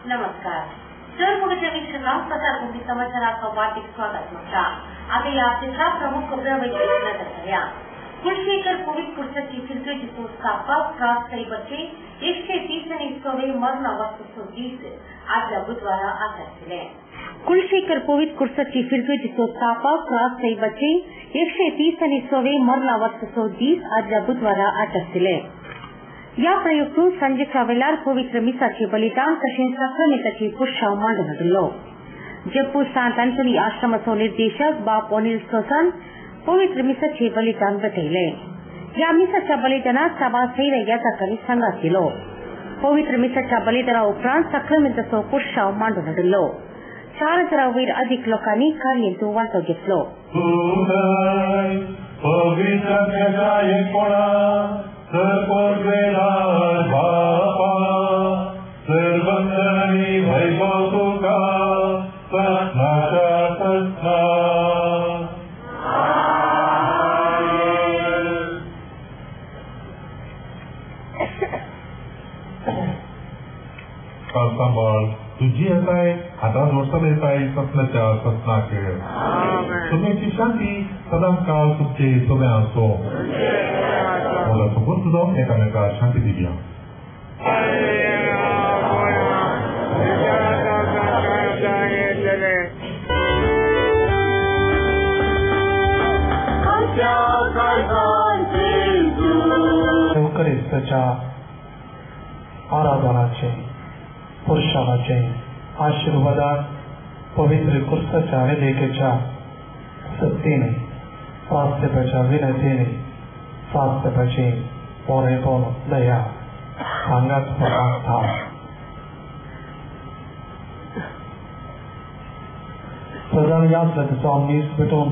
नमस्कार. जळकोटच्या वीक्षकांना प्रसारकोटी समाचाराचं वार्तिक स्वागत मोठा. आता या तिसरा प्रमुख खबरांवरची नजर करूया. कुलशेखर कोविड पुस्तकी फिरकी संस्थापक राजशाही बच्चे 130 मरण वस्तुसोजीस आज बुधवार आचरले. कुलशेखर कोविड कुर्सची फिरकी संस्थापक राजशाही बच्चे 130 मरण वस्तुसोजीस आज बुधवार आचरले. या प्रयुक्तून संजेच्या वेळार पवित्र मिसाचे बलिदान तशेंच संक्रमिताची पुष्टाव मांडलो. जयपूर सांत अंतनी आश्रमाचो निर्देशक बाप अनिल सोसन पवित्र मिसाचे बलिदान बतयले. या मिसाच्या बलिदानात सभा सैर याजकांनी संघात केलो. पवित्र मिसाच्या बलिदाना उपरांत संक्रमिताचो पुष्टाव मांडून हाडलो. 4000 वयर अधिक लोकांनी कार्यांतू वांटो घेतलो. सांभाळ तुझी येताय हातात वचन येताय सपनाच्या सपनाक सोम्याची शांती सदांच काळ तुमचे सोम्या असो. मला सपोर्ट सुद्धा एकामेका शांती दिली. ख्रिस्ताच्या आराधनाचे पुरुषाचे आशीर्वादात पवित्र कुर्साच्या विधेयकाच्या सत्तेने स्वास्थ्याच्या विनंतीने स्वास्थ्याचे पोरेपण दया सांगाच पदार्थ प्रधान यात्रेचो आमनीस भेटून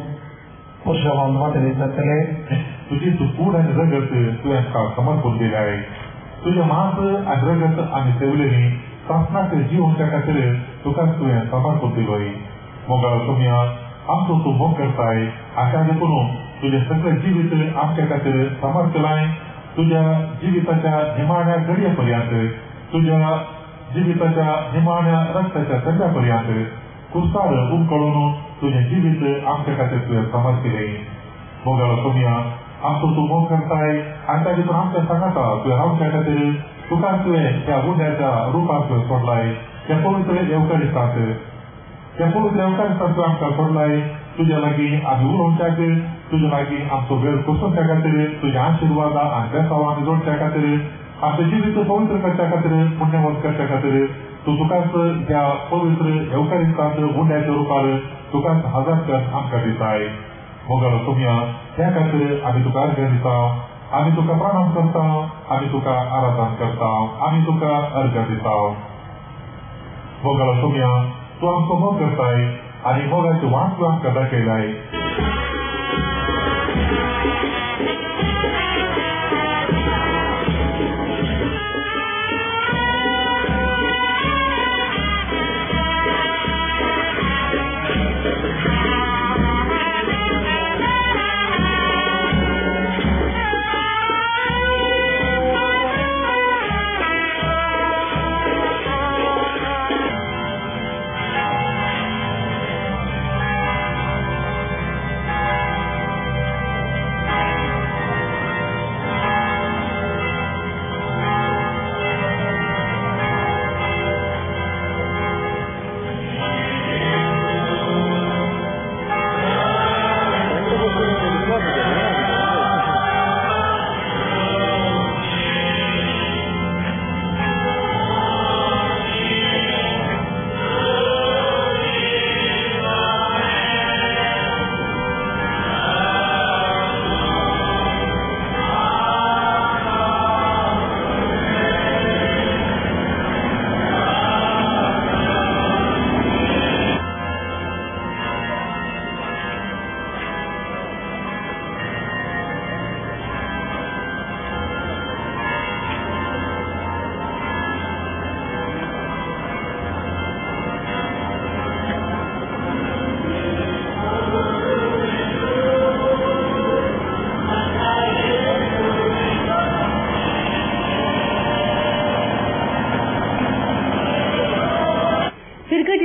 पुरुषावान वाटेले जातले. तुझी सुपूर्ण आणि रगत तू यांना समर्पण केले आहे. तुझ्या मास आणि रगत आणि सेवलेने शासनाचे जीव होत्या खातीर तुका तुवें समर्पण केलोय. मोगाळ सोम्या आमचो तूं मोग करताय आशा करून तुझे सगळे जिवीत आमच्या खातीर समर्थ केलाय. तुझ्या जिविताच्या निमाण्या घडयेपर्यंत तुझ्या जिविताच्या निमाण्या रक्ताच्या संध्यापर्यंत कुर्सार उमकळून तुझे जिवीत आमच्या खातीर तुवें समर्थ केले. मोगाळ सोम्या आमचो तूं मोग करताय आशा करून आमच्या सांगाता तुवें आमच्या खातीर तुका तुवें त्या गुन्ह्याच्या रुपांत सोडलाय. त्या पवित्र येवकारिस्तांत तूं आमकां सोडलाय. तुज्या लागीं आमी उलोवच्याक तुज्या लागीं आमचो वेळ कोसोवच्या खातीर तुज्या आशिर्वादा आनी बेसांव आमी जोडच्या खातीर आमचें जिवीत पवित्र करच्या खातीर पुण्यवत करच्या खातीर तूं तुकाच ह्या पवित्र येवकारिस्तांत गुन्ह्याच्या रुपार तुकाच हजार आमकां दिताय. मोगाळ सोम्या त्या खातीर आमी तुका अर्घ दिता. आमी तुका प्रणाम करता. आमी तुका आराधन करता. आमी तुका अर्घ दिता. मोगाळ सोम्या तूं आमचो मोग करताय आनी मोगाचे वास तूं आमकां दाखयलाय.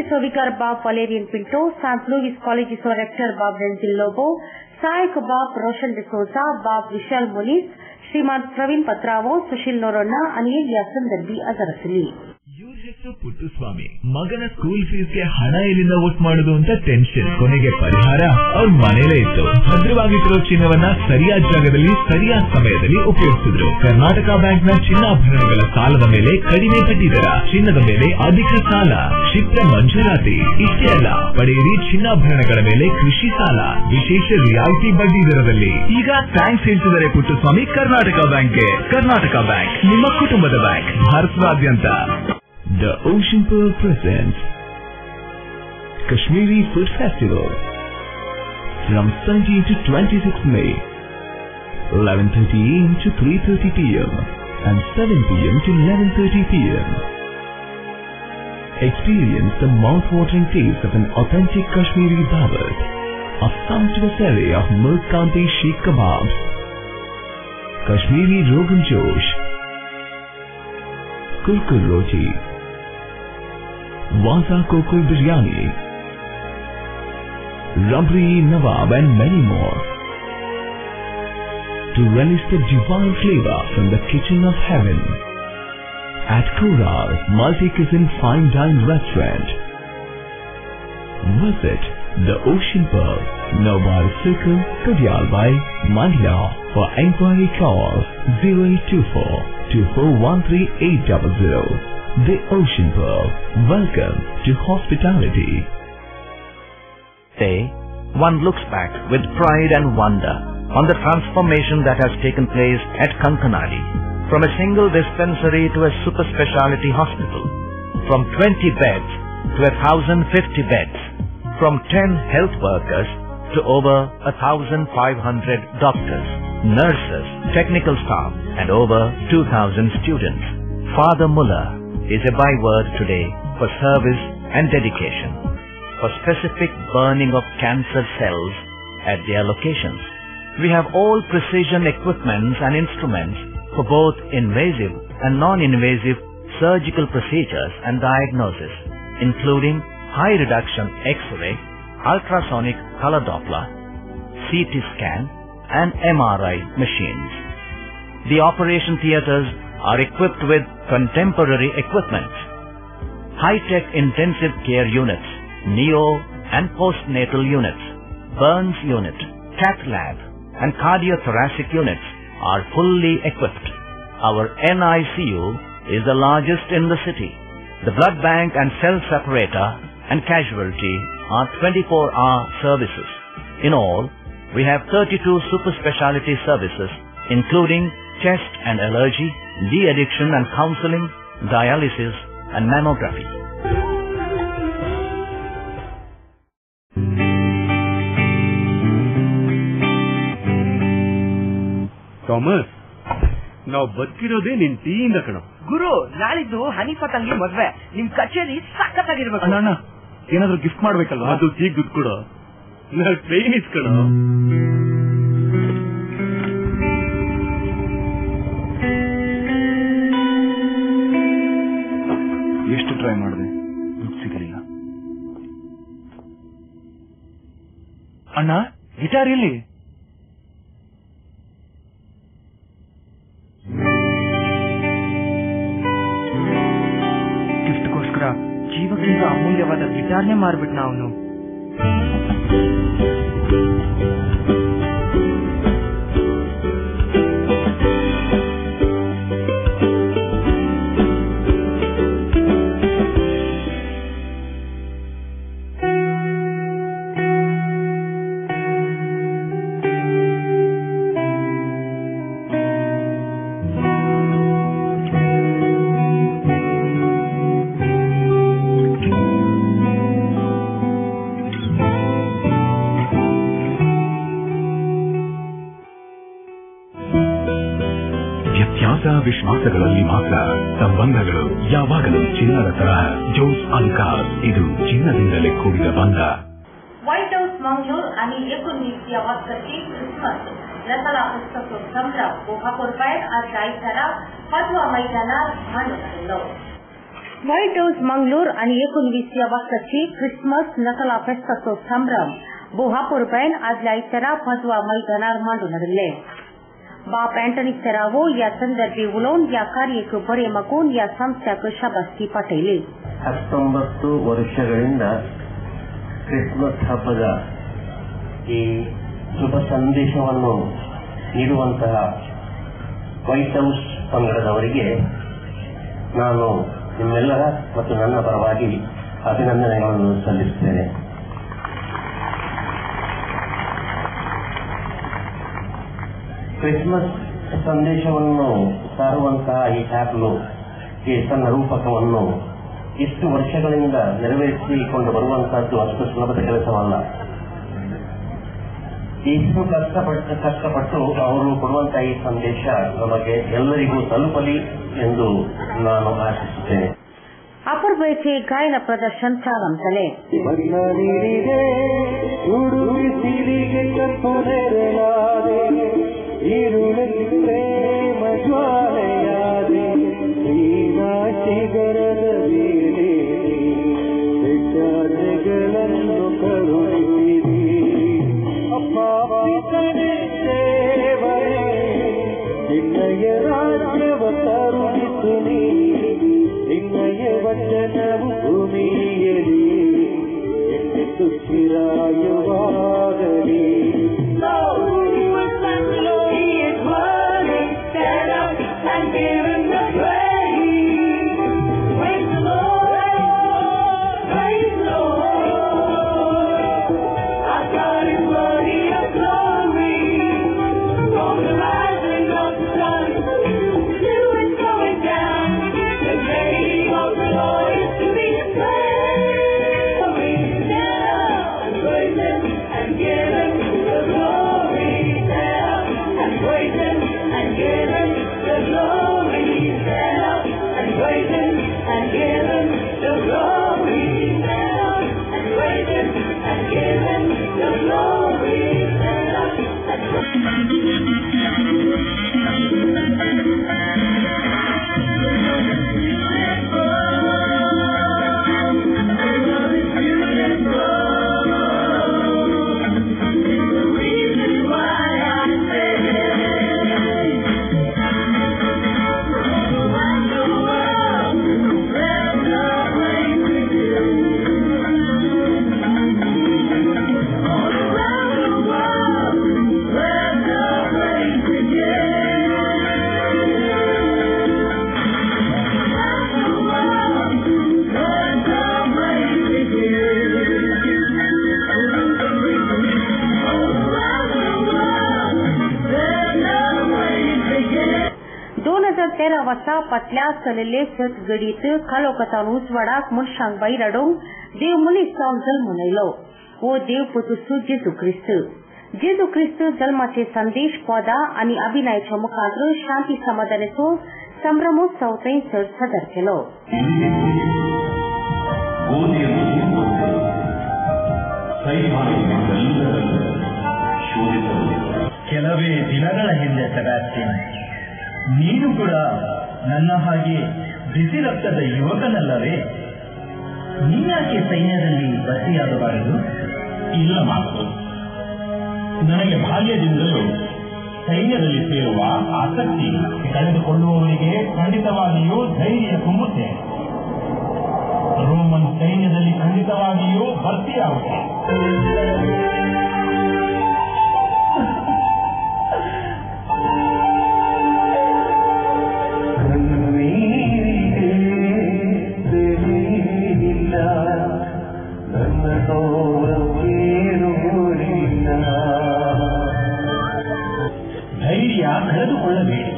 Professor Vicar Bob Valerian Pinto, St. Louis College's Rector Bob Renzil Lobo, Sayak Bob Roshan D'Souza, Bob Vishal Muniz, Srimad Praveen Patravo, Sushil Noronna, and Yasan Dabbi Azarasili. Puttaswamy ಮಗನ ಸ್ಕೂಲ್ ಫೀಸ್ಗೆ ಹಣ ಎಲ್ಲಿಂದ ಒಟ್ಟು ಮಾಡುದು ಅಂತ ಟೆನ್ಷನ್. ಕೊನೆಗೆ ಪರಿಹಾರ ಅವ್ರ ಮನೇಲೇ ಇತ್ತು. ಭದ್ರವಾಗಿಟ್ಟಿರೋ ಚಿನ್ನವನ್ನ ಸರಿಯಾದ ಜಾಗದಲ್ಲಿ ಸರಿಯಾದ ಸಮಯದಲ್ಲಿ ಉಪಯೋಗಿಸಿದ್ರು. ಕರ್ನಾಟಕ ಬ್ಯಾಂಕ್ನ ಚಿನ್ನಾಭರಣಗಳ ಸಾಲದ ಮೇಲೆ ಕಡಿಮೆ ಬಡ್ಡಿ ದರ, ಚಿನ್ನದ ಮೇಲೆ ಅಧಿಕ ಸಾಲ, ಕ್ಷಿಪ್ರ ಮಂಜೂರಾತಿ. ಇಷ್ಟೇ ಅಲ್ಲ, ಪಡೆಯಿರಿ ಚಿನ್ನಾಭರಣಗಳ ಮೇಲೆ ಕೃಷಿ ಸಾಲ ವಿಶೇಷ ರಿಯಾಯಿತಿ ಬಡ್ಡಿ ದರದಲ್ಲಿ. ಈಗ ಥ್ಯಾಂಕ್ಸ್ ಹೇಳ್ತಿದ್ದಾರೆ ಪುಟ್ಟಸ್ವಾಮಿ ಕರ್ನಾಟಕ ಬ್ಯಾಂಕ್ಗೆ. ಕರ್ನಾಟಕ ಬ್ಯಾಂಕ್ ನಿಮ್ಮ ಕುಟುಂಬದ ಬ್ಯಾಂಕ್, ಭಾರತದಾದ್ಯಂತ. The Ocean Pearl presents Kashmiri Food Festival from 17 to 26 May, 11:30 AM to 3:30 PM and 7 PM to 11:30 PM. Experience the mouth-watering taste of an authentic Kashmiri dawat, a sumptuous array of Milk Kanti Sheikh Kebabs, Kashmiri Rogan Josh, Kurkur Roti, Waza Kokul Biryani, Rabri Nawab and many more. To relish the divine flavor from the kitchen of heaven at Kural Multi-Cuisine Fine Dine Restaurant. Visit the Ocean Pearl, Nawar Circle, Kadyalbai, Mandla. For enquiry call 0824 2413 800. The Ocean Pearl. Welcome to hospitality. Today, one looks back with pride and wonder on the transformation that has taken place at Kankanadi. From a single dispensary to a super speciality hospital. From 20 beds to 1,050 beds. From 10 health workers to over 1,500 doctors, nurses, technical staff and over 2,000 students. Father Muller is a byword today for service and dedication, for specific burning of cancer cells at their locations. We have all precision equipments and instruments for both invasive and non-invasive surgical procedures and diagnosis, including high reduction X-ray, ultrasonic color Doppler, CT scan and MRI machines. The operation theaters are equipped with contemporary equipment, high-tech intensive care units, neo and postnatal units, burns unit, cath lab and cardiothoracic units are fully equipped. Our NICU is the largest in the city. The blood bank and cell separator and casualty are 24-hour services. In all, we have 32 super specialty services including chest and allergy, de-addiction and counseling, dialysis and mammography. Thomas, ನಾವು ಬದುಕಿರೋದೇ ನಿನ್ ಟೀಯಿಂದ ಕಣ. ಗುರು, ನಾಳಿದ್ದು ಹನಿಫಾ ತಂಗಿ ಮದ್ವೆ. ನಿಮ್ ಕಚೇರಿ ಸಖತ್ತಾಗಿರ್ಬೇಕು. ಅಣ್ಣ, ಏನಾದ್ರು ಗಿಫ್ಟ್ ಮಾಡ್ಬೇಕಲ್ವಾ? ಅದು ಈಗ ದುಡ್ಡು ಕೊಡು. ಟ್ರೈನ್ ಇಸ್ಕೊಳ. ಎಷ್ಟು ಟ್ರೈ ಮಾಡಿದೆ, ದುಡ್ಡು ಸಿಗಲಿಲ್ಲ. ಅಣ್ಣ, ಗಿಟಾರ್ ಎಲ್ಲಿ? ಗಿಫ್ಟ್ಗೋಸ್ಕರ ಜೀವಕ್ಕಿಂತ ಅಮೂಲ್ಯವಾದ ಗಿಟಾರ್ನೇ ಮಾರ್ಬಿಟ್ನ ಅವನು. ವಿಶ್ವಾಸಗಳಲ್ಲಿ ಮಾತ್ರ ಸಂಬಂಧಗಳು ಯಾವಾಗಲೂ ಚಿನ್ನದ ತರಹ. ಜೋಸ್ ಅಲ್ಕಾಸ್, ಇದು ಚಿನ್ನದಿಂದಲೇ ಕೂಡಿದ ಬಂಧ. व्हाइट हाउस मंगळूर आणि 19 ऑगस्टची क्रिसमस रसाला पुस्तक संग्रह कोल्हापूर पैठ आज जायतारा 5व्या मैदानात मांडलं. व्हाईट हाऊस मंगळूर आणि 19व्या वर्षाची क्रिसमस नकला फेस्ताचो संभ्रम बोहापूरबेन आदल्या इतरा भजवा मैदानार मांडून हरले. बाप अँटनी सेरावो या संदर्भी उलोवन या ಕಾರ್ಯಕ್ ಬರೆ ಮಗೂನ್ या ಸಂಸ್ಥೆಗೆ ಶಾಬಾಸ್ಕಿ ಪಾಟೈಲಿ. 19 ವರ್ಷಗಳಿಂದ ಕ್ರಿಸ್ಮಸ್ ಹಬ್ಬದ ಈ ಶುಭ ಸಂದೇಶವನ್ನು ನೀಡುವಂತಹ ವೈಟ್ ಹೌಸ್ ಪಂಗಡದವರಿಗೆ ನಾನು ನಿಮ್ಮೆಲ್ಲರ ಮತ್ತು ನನ್ನ ಪರವಾಗಿ ಅಭಿನಂದನೆಗಳನ್ನು ಸಲ್ಲಿಸುತ್ತೇನೆ. ಕ್ರಿಸ್ಮಸ್ ಸಂದೇಶವನ್ನು ಸಾರುವಂತಹ ಈ ಚಾಪಲು ಈ ತನ್ನ ರೂಪಕವನ್ನು ಇಷ್ಟು ವರ್ಷಗಳಿಂದ ನೆರವೇರಿಸಿಕೊಂಡು ಬರುವಂತಹದ್ದು ಅಷ್ಟು ಸುಲಭದ ಕೆಲಸವಲ್ಲ. ಇಷ್ಟು ಕಷ್ಟಪಟ್ಟು ಅವರು ಕೊಡುವಂತಹ ಈ ಸಂದೇಶ ನಮಗೆ ಎಲ್ಲರಿಗೂ ತಲುಪಲಿ ಎಂದು ನಾನು ಆಶಿಸುತ್ತೇನೆ. ಅಪೂರ್ವೈತೆ ಗಾಯನ ಪ್ರದರ್ಶನ ಪ್ರಾರಂಭಿಸಲೇ. ವಚನವು ಭೂಮಿಯಲಿ ಎಷ್ಟು ಚಿರಾಯುವಾಗಲಿ. वाजता पतल्या चलले सत गडीत कालोकतान उजवाडाक मनशांक भायर हाडूंक देव मनीस जावन जल्म मनयलो. हो देव पुतुसू जेजू क्रिस्त जल्माचे संदेश पदां आनी अभिनयाच्या मुखांतर शांती समाधानाचो संभ्रमोत्सव थंयसर सादर केलो. ಕೆಲವೇ ದಿನಗಳ ಹಿಂದೆ ಸೆಬಾಸ್ಟಿಯನ್, ನೀನು ಕೂಡ ನನ್ನ ಹಾಗೆ ಬಿಸಿ ರಕ್ತದ ಯುವಕನಲ್ಲವೇ? ನೀಯಾಕೆ ಸೈನ್ಯದಲ್ಲಿ ಭರ್ತಿಯಾಗಬಾರದು? ಇಲ್ಲ ಮಾತು, ನನಗೆ ಬಾಲ್ಯದಿಂದಲೂ ಸೈನ್ಯದಲ್ಲಿ ಸೇರುವ ಆಸಕ್ತಿ. ಕಳೆದುಕೊಳ್ಳುವವರಿಗೆ ಖಂಡಿತವಾಗಿಯೂ ಧೈರ್ಯ ತುಂಬುತ್ತೆ. ರೋಮನ್ ಸೈನ್ಯದಲ್ಲಿ ಖಂಡಿತವಾಗಿಯೂ ಭರ್ತಿಯಾಗುತ್ತೆ. ಧೈರ್ಯ ಕಳೆದುಕೊಳ್ಳಬೇಡಿ.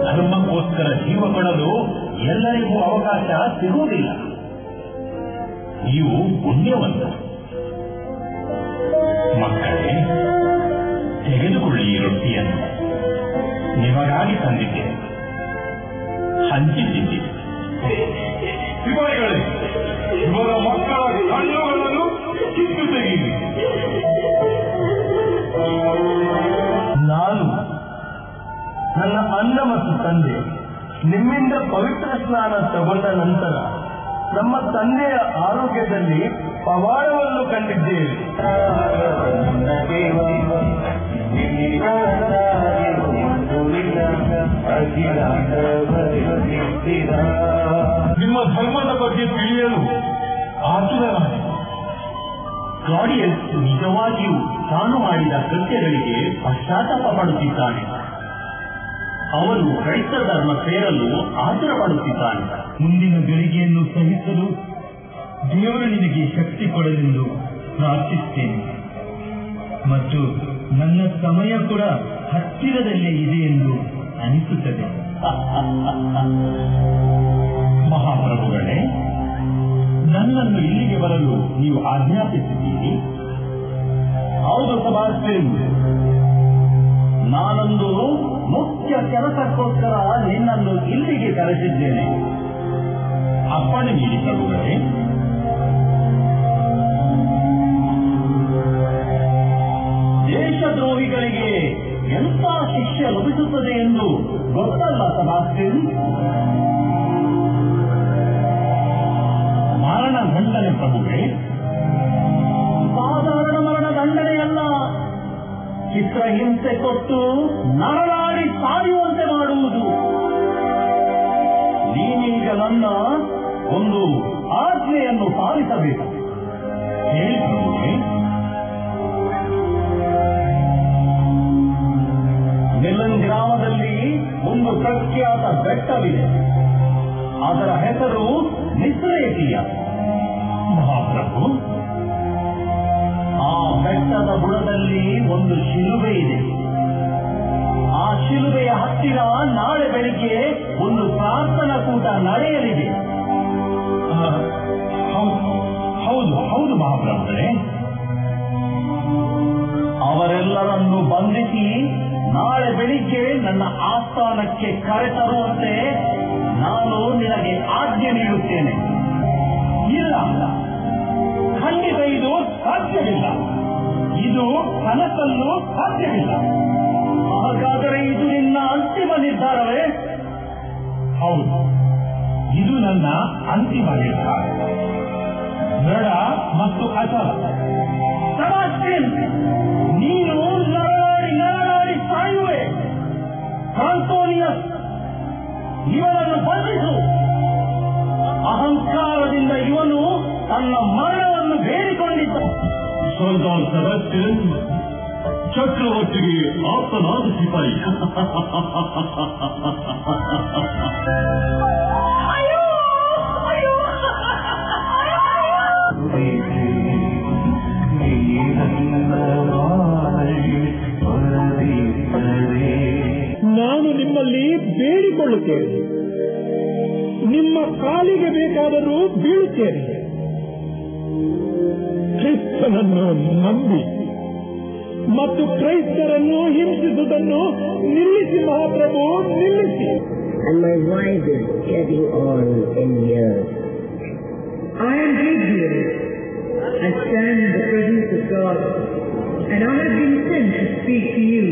ಧರ್ಮಕ್ಕೋಸ್ಕರ ಜೀವ ಕೊಡಲು ಎಲ್ಲರಿಗೂ ಅವಕಾಶ ಸಿಗುವುದಿಲ್ಲ. ನೀವು ಪುಣ್ಯವಂತ ಮಕ್ಕಳೇ. ತೆಗೆದುಕೊಳ್ಳಿ ಈ ರೊಟ್ಟಿಯನ್ನು, ನಿಮಗಾಗಿ ತಂದಿದ್ದೇನೆ, ಹಂಚಿದ್ದೇನೆ. ಶಿವಗಳೇ, ಇವರ ಮಕ್ಕಳ ಕಣ್ಣುಗಳನ್ನು ಕಿತ್ತು ತೆಗೆಯಿರಿ. ನಾನು ನನ್ನ ಅಣ್ಣ ಮತ್ತು ತಂದೆ ನಿಮ್ಮಿಂದ ಪವಿತ್ರ ಸ್ನಾನ ತಗೊಂಡ ನಂತರ ನಮ್ಮ ತಂದೆಯ ಆರೋಗ್ಯದಲ್ಲಿ ಪವಾಡವನ್ನು ಕಂಡಿದ್ದೇವೆ. ನಿಮ್ಮ ಧರ್ಮದ ಬಗ್ಗೆ ತಿಳಿಯಲು ಆತುರನಾಗಿ ಕ್ಲಾಡಿಯಸ್ ನಿಜವಾಗಿಯೂ ತಾನು ಮಾಡಿದ ಕೃತ್ಯಗಳಿಗೆ ಪಶ್ಚಾತ್ತಾಪ ಪಡುತ್ತಿದ್ದಾನೆ. ಅವನು ಕ್ರೈಸ್ತ ಧರ್ಮ ಸೇರಲು ಆತುರ ಪಡುತ್ತಿದ್ದಾನೆ. ಮುಂದಿನ ಗಳಿಗೆಯನ್ನು ಸಹಿಸಲು ದೇವರು ನಿನಗೆ ಶಕ್ತಿ ಕೊಡಲೆಂದು ಪ್ರಾರ್ಥಿಸುತ್ತೇನೆ. ಮತ್ತು ನನ್ನ ಸಮಯ ಕೂಡ ಹತ್ತಿರದಲ್ಲೇ ಇದೆ ಎಂದು ಅನಿಸುತ್ತದೆ. ಮಹಾಪ್ರಭುಗಳೇ, ನನ್ನನ್ನು ಇಲ್ಲಿಗೆ ಬರಲು ನೀವು ಆಜ್ಞಾಪಿಸಿದ್ದೀರಿ. ಹೌದು ಸಬಾಸ್ಟಿನ್, ನಾನೊಂದು ಮುಖ್ಯ ಕೆಲಸಕ್ಕೋಸ್ಕರ ನಿನ್ನನ್ನು ಇಲ್ಲಿಗೆ ಕರೆಸಿದ್ದೇನೆ. ಅಪ್ಪಣೆ ನೀಡಿ ಪ್ರಭುಗಳೇ. ದೇಶದ್ರೋಹಿಗಳಿಗೆ ಎಂಥ ಶಿಕ್ಷೆ ಲಭಿಸುತ್ತದೆ ಎಂದು ಗೊತ್ತಲ್ಲ ಸಬಾಸ್ಟಿನ್? ಮರಣ ದಂಡನೆ ಪ್ರಭುಗಳೇ. ಸಾಧಾರಣ ಮರಣ ದಂಡನೆಯಲ್ಲ, ಚಿತ್ರಹಿಂಸೆ ಕೊಟ್ಟು ನರಳಾಡಿ ಸಾಯುವಂತೆ ಮಾಡುವುದು. ನೀನೀಗ ನನ್ನ ಒಂದು ಆಜ್ಞೆಯನ್ನು ಪಾಲಿಸಬೇಕು. ಹೇಳಿ ಪ್ರಭುಗಳೇ. ಮಿಲನ್ ಗ್ರಾಮದಲ್ಲಿ ಒಂದು ಪ್ರಖ್ಯಾತ ಬೆಟ್ಟವಿದೆ. ಅದರ ಹೆಸರು ನಿಸ್ರೇಟಿಯ. ಮಹಾಪ್ರಭು, ಆ ಬೆಟ್ಟದ ಬುಡದಲ್ಲಿ ಒಂದು ಶಿಲುಬೆ ಇದೆ. ಆ ಶಿಲುಬೆಯ ಹತ್ತಿರ ನಾಳೆ ಬೆಳಿಗ್ಗೆ ಒಂದು ಪ್ರಾರ್ಥನಾ ಕೂಟ ನಡೆಯಲಿದೆ. ಹೌದು ಹೌದು ಮಹಾಪ್ರಭುಗಳೇ. ಅವರೆಲ್ಲರನ್ನು ಬಂಧಿಸಿ ನಾಳೆ ಬೆಳಿಗ್ಗೆ ನನ್ನ ಆಸ್ಥಾನಕ್ಕೆ ಕರೆತರುವಂತೆ ನಾನು ನಿನಗೆ ಆಜ್ಞೆ ನೀಡುತ್ತೇನೆ. ಇಲ್ಲ, ಖಂಡಿತ ಇದು ಸಾಧ್ಯವಿಲ್ಲ. ಇದು ಕನಸಲ್ಲೂ ಸಾಧ್ಯವಿಲ್ಲ. ಹಾಗಾದರೆ ಇದು ನಿನ್ನ ಅಂತಿಮ ನಿರ್ಧಾರವೇ? ಹೌದು, ಇದು ನನ್ನ ಅಂತಿಮ ನಿರ್ಧಾರ. ದೃಢ ಮತ್ತು ಅಚಲ. ಸಬಾಸ್ಟಿನ್, ನೀನು ನರಳಾಡಿ ಸಾಯುವೆ. ಕಾಂತೋನಿಯಸ್, ಇವನನ್ನು ಬಂಧಿಸು. ಅಹಂಕಾರದಿಂದ ಇವನು ತನ್ನ ಮರಣವನ್ನು ಬೇಡಿಕೊಂಡಿದ್ದ. ಸರ್ದಾರ್ ಸೆಬಾಸ್ಟಿಯನ್ ಚಕ್ರವರ್ತಿಗೆ ಆಪ್ತನಾದ ಸಿಪಾಯಿ. ನಾನು ನಿಮ್ಮಲ್ಲಿ ಬೇಡಿಕೊಳ್ಳುತ್ತೇನೆ, ನಿಮ್ಮ ಕಾಲಿಗೆ ಬೇಕಾದರೂ ಬೀಳುತ್ತೇನೆ. ಕ್ರಿಸ್ತನನ್ನು ನಂಬಿ ಮತ್ತು ಕ್ರೈಸ್ತರನ್ನು ಹಿಂಸಿಸುವುದನ್ನು ನಿಲ್ಲಿಸಿ ಮಹಾಪ್ರಭು, ನಿಲ್ಲಿಸಿ. And my wife is getting on in years. I am Gabriel. I stand in the presence of God, and I have been sent to speak to you.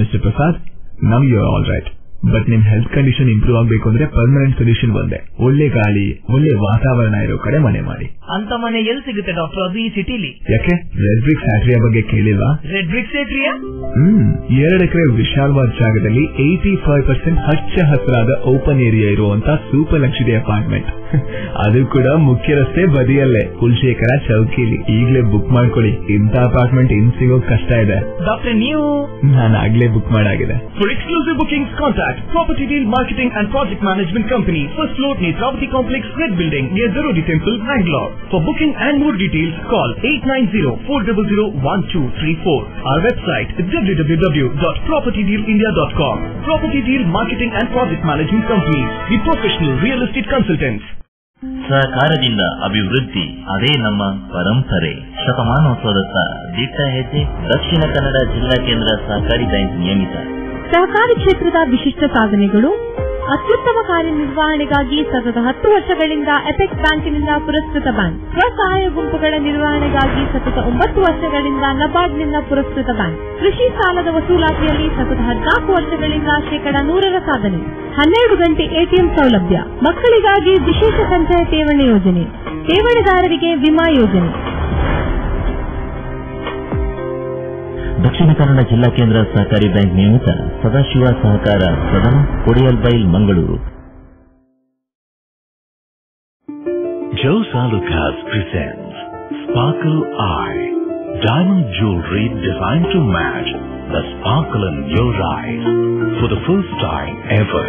Mister Prasad, now you are all right. But ನಿಮ್ health condition improve ಆಗಬೇಕು ಅಂದ್ರೆ permanent solution ಒಂದೇ, ಒಳ್ಳೆ ಗಾಳಿ, ಒಳ್ಳೆ ವಾತಾವರಣ ಇರೋ ಕಡೆ ಮನೆ ಮಾಡಿ. ಅಂತ ಮನೆ ಎಲ್ಲಿ ಸಿಗುತ್ತೆ ಡಾಕ್ಟರ್? ಅದು ಈ ಸಿಟಿಲಿ. ಯಾಕೆ ರೆಡ್ ಬ್ರಿಕ್ಸ್ ಫ್ಯಾಕ್ಟರಿಯ ಬಗ್ಗೆ ಕೇಳಿಲ್ವಾ? Red BRICS ಫ್ಯಾಕ್ಟರಿಯಾ? 2 ಎಕರೆ ವಿಶಾಲವಾದ ಜಾಗದಲ್ಲಿ 85% ಹಚ್ಚ ಹಸಿರಾದ ಓಪನ್ ಏರಿಯಾ ಇರುವಂತ ಸೂಪರ್ ಲಕ್ಸುರಿ ಅಪಾರ್ಟ್ಮೆಂಟ್. ಅದು ಕೂಡ ಮುಖ್ಯ ರಸ್ತೆ ಬದಿಯಲ್ಲೇ, ಕುಲಶೇಖರ ಚೌಕಿಲಿ. ಈಗಲೇ ಬುಕ್ ಮಾಡ್ಕೊಳ್ಳಿ, ಇಂಥ ಅಪಾರ್ಟ್ಮೆಂಟ್ ಇನ್ ಸಿಗೋಕ್ ಕಷ್ಟ ಇದೆ. ಡಾಕ್ಟರ್ ನೀವು? ನಾನು ಆಗ್ಲೇ ಬುಕ್ ಮಾಡಾಗಿದೆ. For exclusive bookings contact Property Deal Marketing and Project Management Company, first floor, Netravati Complex, Red Building, near Zarodi Temple, Bangalore. For booking and more details, call 890-400-1234. Our website is www.propertydealindia.com. Property Deal Marketing and Project Management Company, the professional real estate consultants. ಸಹಕಾರದಿಂದ ಅಭಿವೃದ್ಧಿ, ಅದೇ ನಮ್ಮ ಪರಂಪರೆ. ಶತಮಾನೋತ್ಸವದತ್ತ ದಿಟ್ಟ ಹೆಜ್ಜೆ. ದಕ್ಷಿಣ ಕನ್ನಡ ಜಿಲ್ಲಾ ಕೇಂದ್ರ ಸಹಕಾರಿ ಬ್ಯಾಂಕ್ ನಿಯಮಿತ. ಸಹಕಾರಿ ಕ್ಷೇತ್ರದ ವಿಶಿಷ್ಟ ಸಾಧನೆಗಳು. ಅತ್ಯುತ್ತಮ ಕಾರ್ಯನಿರ್ವಹಣೆಗಾಗಿ ಸತತ 10 ವರ್ಷಗಳಿಂದ ಎಪೆಕ್ಸ್ ಬ್ಯಾಂಕಿನಿಂದ ಪುರಸ್ಕೃತ ಬ್ಯಾಂಕ್. ಸ್ವಸಹಾಯ ಗುಂಪುಗಳ ನಿರ್ವಹಣೆಗಾಗಿ ಸತತ 9 ವರ್ಷಗಳಿಂದ ನಬಾರ್ಡ್ನಿಂದ ಪುರಸ್ಕೃತ ಬ್ಯಾಂಕ್. ಕೃಷಿ ಸಾಲದ ವಸೂಲಾತಿಯಲ್ಲಿ ಸತತ 14 ವರ್ಷಗಳಿಂದ 100% ಸಾಧನೆ. 12 ಗಂಟೆ ಎಟಿಎಂ ಸೌಲಭ್ಯ. ಮಕ್ಕಳಿಗಾಗಿ ವಿಶೇಷ ಸಂಚಯ ಠೇವಣಿ ಯೋಜನೆ, ಠೇವಣಿದಾರರಿಗೆ ವಿಮಾ ಯೋಜನೆ. ದಕ್ಷಿಣ ಕನ್ನಡ ಜಿಲ್ಲಾ ಕೇಂದ್ರ ಸಹಕಾರಿ ಬ್ಯಾಂಕ್ ನಿಯಮಿತ ಸದಾಶಿವ ಸಹಕಾರ ಸದನ, Kodialbail, Mangaluru. Joe's Alucas presents Sparkle Eye, diamond jewelry designed to match the sparkle in your eyes for the first time ever.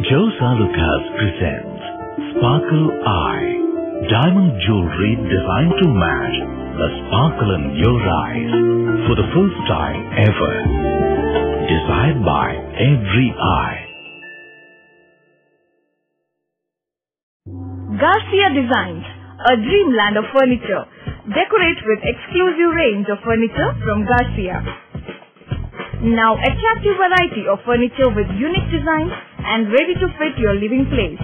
Joe's Alucas presents Sparkle Eye, diamond jewelry designed to match the sparkle in your eyes for the first time ever. Desired by every eye. Garcia Designs, a dreamland of furniture. Decorate with exclusive range of furniture from Garcia. Now attractive variety of furniture with unique designs and ready to fit your living place.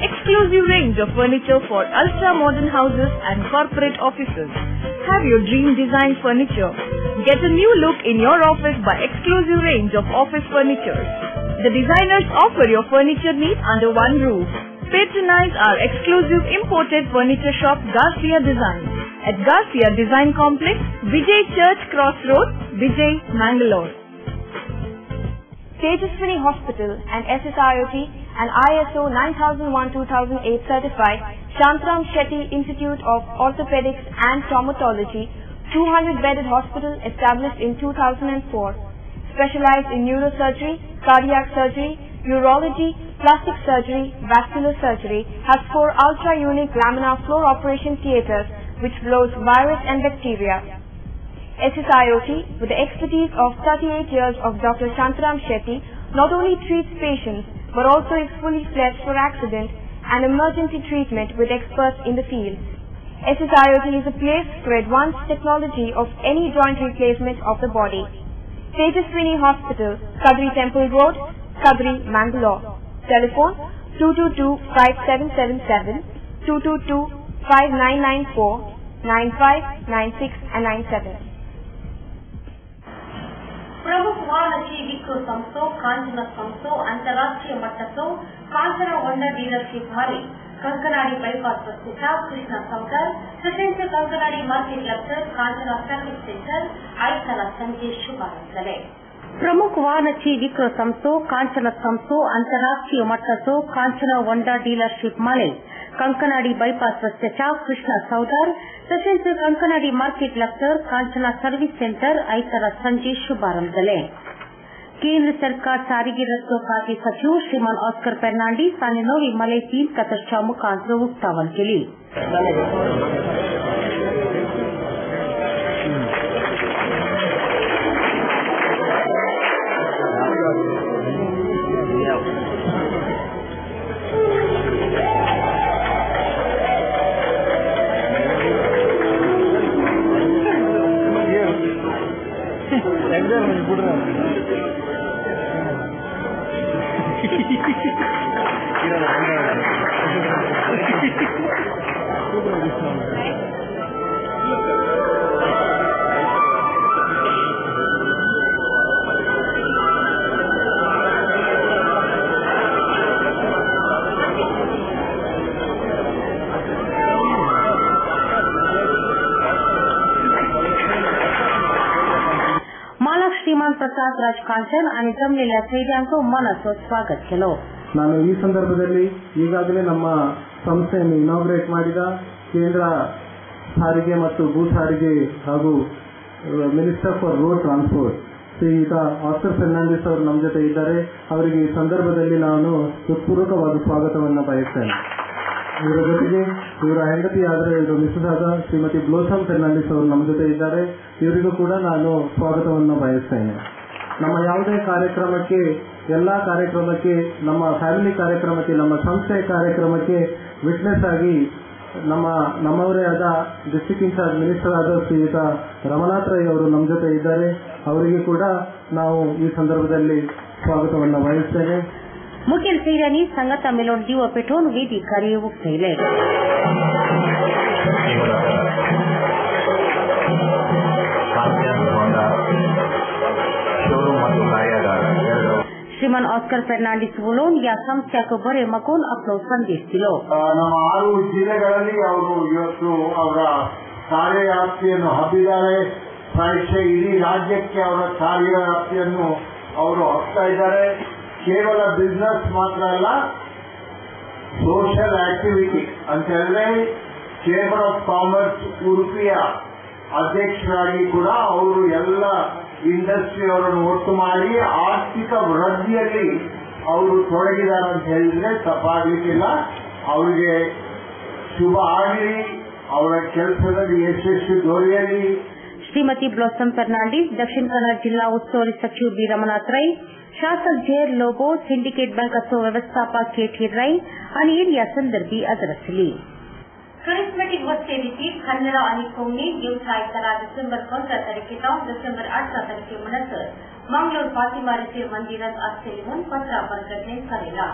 Exclusive range of furniture for ultra-modern houses and corporate offices. Have your dream design furniture. Get a new look in your office by exclusive range of office furniture. The designers offer your furniture needs under one roof. Patronize our exclusive imported furniture shop Garcia Design at Garcia Design Complex, Vijay Church Cross Road, Vijay, Mangalore. Tejaswini Hospital and SSIOT and ISO 9001-2008 certified Shantram Shetty Institute of Orthopedics and Traumatology, 200-bedded hospital established in 2004. Specialized in neurosurgery, cardiac surgery, urology, plastic surgery, vascular surgery, has 4 ultra-unique laminar floor operation theaters which blows virus and bacteria. SSIOT, with the expertise of 38 years of Dr. Shantram Shetty, not only treats patients but also is fully fledged for accident and emergency treatment with experts in the field. SSIOT is a place for advanced technology of any joint replacement of the body. Tejaswini Hospital, Kadri Temple Road, Kadri, Mangalore. Telephone 222-5777, 222-5994, 95, 96 and 97. प्रमुख वाहनची विक्रो संस्थो कांचन संस्थो अंतर्राष्ट्रीय मट्टतो कांचन Honda dealership मारी Kankanady bypass रस्त्याच्या कृष्ण चौकर तसेच Kankanady market cluster कांचन service centre आयुक्ताला Sanjay शुभारंभ झाले. प्रमुख वाहनाची विक्रो संस्थो कांचन संस्थो अंतर्राष्ट्रीय मट्टतो कांचन होंडा डीलरशिप माले कंकनाडी बाईपास रस्त्याच्या कृष्ण चौदार तसेच कंकनाडी मार्केट क्लस्टर कांचन सर्विस सेंटर आयुक्ताला संजय शुभारंभ झाले. केंद्र सरकार साರಿಗೆ रस्तो खाते सचिव श्रीमान ऑस्कर फर्नांडिस आणि नवी मलई 3 कतरच्या मुखांतर उक्तावण केली. श्रीमान प्रसाद राजकांचन आणि जमलेल्या कैद्यांचं मनसोक्त स्वागत केलं. ನಾನು ಈ ಸಂದರ್ಭದಲ್ಲಿ ಈಗಾಗಲೇ ನಮ್ಮ ಸಂಸ್ಥೆಯನ್ನು ಇನಾಗ್ರೇಟ್ ಮಾಡಿದ ಕೇಂದ್ರ ಸಾರಿಗೆ ಮತ್ತು ಭೂ ಸಾರಿಗೆ ಹಾಗೂ ಮಿನಿಸ್ಟರ್ ಫಾರ್ ರೋಡ್ ಟ್ರಾನ್ಸ್ಪೋರ್ಟ್ ಶ್ರೀಯುತ ಆಸ್ಕರ್ ಫೆರ್ನಾಂಡಿಸ್ ಅವರು ನಮ್ಮ ಜೊತೆ ಇದ್ದಾರೆ. ಅವರಿಗೆ ಈ ಸಂದರ್ಭದಲ್ಲಿ ನಾನು ಹೃತ್ಪೂರ್ವಕವಾದ ಸ್ವಾಗತವನ್ನು ಬಯಸ್ತೇನೆ. ಇವರ ಜೊತೆಗೆ ಇವರ ಹೆಂಡತಿಯಾದ ಇವರು ಮಿಸಸ್ ಆದ ಶ್ರೀಮತಿ ಬ್ಲೋಸಮ್ ಫೆರ್ನಾಂಡಿಸ್ ಅವರು ನಮ್ಮ ಜೊತೆ ಇದ್ದಾರೆ. ಇವರಿಗೂ ಕೂಡ ನಾನು ಸ್ವಾಗತವನ್ನು ಬಯಸ್ತೇನೆ. ನಮ್ಮ ಯಾವುದೇ ಕಾರ್ಯಕ್ರಮಕ್ಕೆ, ಎಲ್ಲಾ ಕಾರ್ಯಕ್ರಮಕ್ಕೆ, ನಮ್ಮ ಫ್ಯಾಮಿಲಿ ಕಾರ್ಯಕ್ರಮಕ್ಕೆ, ನಮ್ಮ ಸಂಸ್ಥೆಯ ಕಾರ್ಯಕ್ರಮಕ್ಕೆ ವಿಟ್ನೆಸ್ ಆಗಿ ನಮ್ಮವರೇ ಆದ ಡಿಸ್ಟ್ರಿಕ್ಟ್ ಇನ್ಚಾರ್ಜ್ ಮಿನಿಸ್ಟರ್ ಆದ ಶ್ರೀಯುತ ರಮನಾಥ್ ರೈ ಅವರು ನಮ್ಮ ಜೊತೆ ಇದ್ದಾರೆ. ಅವರಿಗೆ ಕೂಡ ನಾವು ಈ ಸಂದರ್ಭದಲ್ಲಿ ಸ್ವಾಗತವನ್ನು ಬಯಸ್ತೇನೆ. मुखेल फेऱ्यांनी संगता मिळून दिव पेटवून वेदी कार्य केले. श्रीमान ऑस्कर फर्नांडिस बोलून या ಸಂಸ್ಥೆಗೆ ಬರೆ ಮಗೂನ್ आपलो ಸಂದೇಶ दिलो. ನಮ್ಮ 6 ಜಿಲ್ಲೆಗಳಲ್ಲಿ ಅವರು ಇವತ್ತು ಅವರ ಕಾರ್ಯವ್ಯಾಪ್ತಿಯನ್ನು ಹಬ್ಬಿದ್ದಾರೆ. ಪ್ರಾಯಶಃ ಇಡೀ ರಾಜ್ಯಕ್ಕೆ ಅವರ ಕಾರ್ಯವ್ಯಾಪ್ತಿಯನ್ನು ಅವರು ಹಬ್ತಾ ಇದ್ದಾರೆ. ಕೇವಲ ಬಿಸ್ನೆಸ್ ಮಾತ್ರ ಅಲ್ಲ, ಸೋಷಿಯಲ್ ಆಕ್ಟಿವಿಟಿ ಅಂತ ಹೇಳಿದ್ರೆ ಚೇಂಬರ್ ಆಫ್ ಕಾಮರ್ಸ್ ಉಡುಪಿಯ ಅಧ್ಯಕ್ಷರಾಗಿ ಕೂಡ ಅವರು ಎಲ್ಲ ಇಂಡಸ್ಟ್ರಿ ಅವರನ್ನು ಒಟ್ಟು ಮಾಡಿ ಆರ್ಥಿಕ ವೃದ್ಧಿಯಲ್ಲಿ ಅವರು ತೊಡಗಿದ್ದಾರೆ ಅಂತ ಹೇಳಿದ್ರೆ ತಪ್ಪಾಗಲಿಕ್ಕಿಲ್ಲ. ಅವರಿಗೆ ಶುಭ ಆಗಲಿ, ಅವರ ಕೆಲಸದಲ್ಲಿ ಯಶಸ್ವಿ ದೊರೆಯಲಿ. श्रीमती ब्लॉसम फर्नांडिस, दक्षिण कन्नड जिल्हा उस्तुवारी सचिव बी रमनाथ रೈ, शासक जेर लोबो, सिंडिकेट बँकाचो व्यवस्थापक के ठी रೈ आणि या संदर्भी आदरसली. करिस्मेटिक वस्ते विधी कन्नड आणि कोकणी व्यवसायिकला डिसेंबर 15 तारखेपासून डिसेंबर 8 तारखेपर्यंत मंगळूर फातिमारीचे मंदिरात असलेले पत्र प्रकटणे करेला.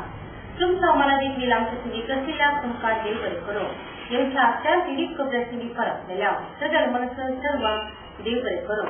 तुमचा मला देखील आमच्या विकसिला तुमका देव करो. यांच्या आत्या दिलीप कबड्याची फरक दिला. सदर मनसर सर्व देव करो.